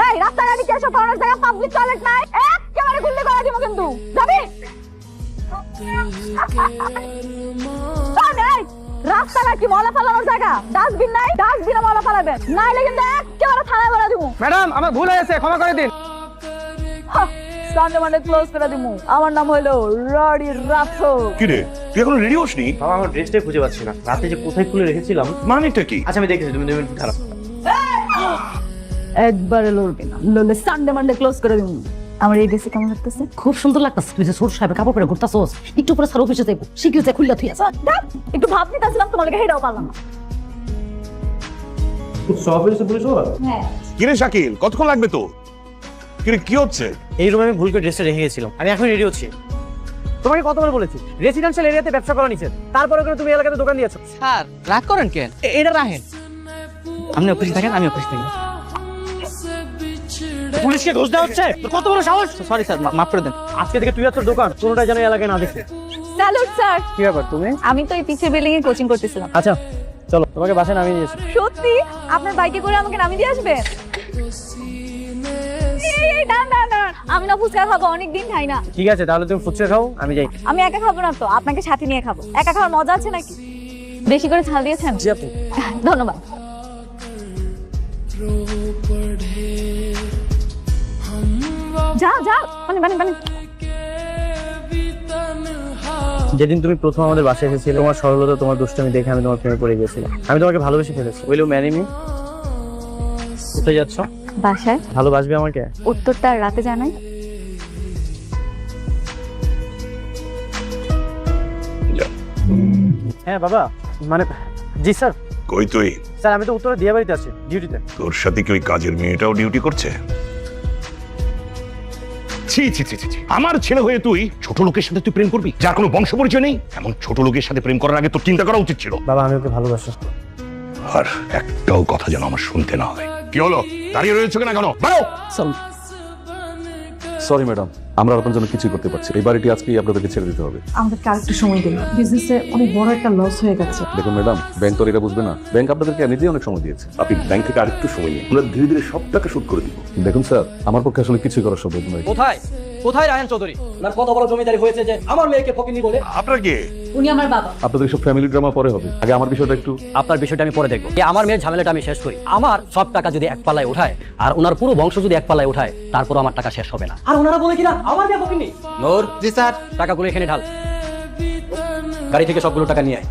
এই রাস্তাঘাটে কি এসব করার জায়গা পাবলিক টয়লেট নাই? একেবারে গুলি করে দিব কিন্তু। যাবি? রাস্তাঘাট কি ময়লা ফেলানোর জায়গা? ডাস্টবিন নাই? ডাস্টবিনে ময়লা ফেলাবেন, নাইলে কিন্তু একেবারে থানায় বলে দিব। ম্যাডাম, আমার ভুল হয়েছে, ক্ষমা করে দিন। সানডে মানডে ক্লোজ করে দিব। আমার নাম হলো রডি রাথোর। কি রে, তুই এখনো রেডি হসনি? বাবা, আমার ড্রেসটাই খুঁজে পাচ্ছি না। রাতে যে কোথায় খুলে রেখেছিলাম। মানেটা কি? আচ্ছা, আমি দেখেছি, তুমি খারাপ। একবারে লড়বি না, লড়লে সানডে মানডে ক্লোজ করে দিব। আমার এই ড্রেসে কেমন লাগতেছে? খুব সুন্দর লাগতেছে। তুই যে ছোট সাহেব কাপড় পরে ঘুরতাছস, একটু পরে স্যার অফিসে যাইব, শিখিয়েছে খুললা তুই আছে। একটু ভাব নিতেছিলাম, তোমার কাছে হেডাও পারলাম না। হ্যাঁ, কি রে শাকিল, কতক্ষণ লাগবে তো? কি রে, কি হচ্ছে? এই রুমে আমি ভুল করে ড্রেসটা রেখে গেছিলাম। আমি এখন রেডি হচ্ছি। তোমাকে কতবার বলেছি রেসিডেন্সিয়াল এরিয়াতে ব্যবসা করা নিষেধ, তারপরে করে তুমি এলাকাতে দোকান দিয়েছো। স্যার রাগ করেন কেন? এটা রাখেন। আপনি অফিসে থাকেন, আমি অফিসে থাকি। পুলিশকে ঘুষ দেওয়া হচ্ছে, তোর কত বড় সাহস! সরি স্যার, মাফ করে দেন। আজকে থেকে তুই আর তোর দোকান কোনোটাই যেন এই এলাকায় না দেখে। Salute sir. কি ব্যাপার তুমি? আমি তো এই পিছের বিল্ডিং এ কোচিং করতেছিলাম। আচ্ছা চলো, তোমাকে বাসায় নামিয়ে দিয়েছি। সত্যি? আপনার বাইকে করে আমাকে নামিয়ে দিয়ে আসবেন? এই দাঁড়ান দাঁড়ান দাঁড়ান, আমি না ফুচকা খাবো, অনেকদিন খাই না। ঠিক আছে, তাহলে তুমি ফুচকা খাও, আমি যাই। আমি একা খাবো না তো, আপনাকে সাথে নিয়ে খাবো। একা খাওয়ার মজা আছে নাকি? বেশি করে ঝাল দিয়েছেন? জি আপু। ধন্যবাদ। যা যা, মানে মানে মানে যেদিন তুমি প্রথম আমাদের বাসায় এসেছিলে, তোমার সরলতা, তোমার দুষ্টামি দেখে আমি তোমার প্রেমে পড়ে গিয়েছিলাম। আমি তোমাকে ভালোবেসে ফেলেছি। Will you marry me? কোথায় যাচ্ছ? বাসায়। ভালোবাসবে আমাকে? উত্তরটা রাতে জানাই। হ্যাঁ বাবা, মানে জি স্যার। কই তুই? স্যার আমি তো উত্তরে দিয়া বাড়িতে আছি, ডিউটিতে। তোর সাথে কি ওই কাজের মেয়েটাও ডিউটি করছে? ছি ছি ছি ছি ছি। আমার ছেলে হয়ে তুই ছোট লোকের সাথে তুই প্রেম করবি, যার কোনো বংশ পরিচয় নেই? এমন ছোট লোকের সাথে প্রেম করার আগে তোর চিন্তা করা উচিত ছিল। বাবা আমি ওকে ভালোবাসি। আর একটাও কথা যেন আমার শুনতে না হয়। কি হলো, দাঁড়িয়ে রয়েছে কেন? কেন বাড়ো। সরি ম্যাডাম, আমরা আপনার জন্য কিছুই করতে পারছি না। এই বাড়িটি আজকেই আপনাদেরকে ছেড়ে দিতে হবে। আমাদেরকে আরেকটু সময় দিন, বিজনেসে অনেক বড় একটা লস হয়ে গেছে। দেখুন ম্যাডাম, ব্যাংক তো আর এটা বুঝবে না। ব্যাংক আপনাদেরকে নিজেই অনেক সময় দিয়েছে। আপনি ব্যাংক থেকে আরেকটু সময় নিন, আমরা ধীরে ধীরে সব টাকা শোধ করে দিব। দেখুন স্যার, আমার পক্ষে আসলে কিছুই করা সম্ভব নয়। কোথায় কোথায় রায়হান চৌধুরী? ওনার কত বড় জমিদারি হয়েছে যে আমার মেয়েকে ফকিনি বলে। আপনার কি? উনি আমার বাবা। আপনাদের সব ফ্যামিলি ড্রামা পরে হবে, আগে আমার বিষয়টা একটু। আপনার বিষয়টা আমি পরে দেখবো। আমার মেয়ের ঝামেলাটা আমি শেষ করি। আমার সব টাকা যদি এক পাল্লায় উঠায় আর ওনার পুরো বংশ যদি এক পাল্লায় উঠায়, তারপর আমার টাকা শেষ হবে না। আর ওনারা বলে কিনা আমার মেয়ে ফকিনি। নূর, জি স্যার। টাকাগুলো এখানে ঢাল, গাড়ি থেকে সবগুলো টাকা নিয়ে আয়।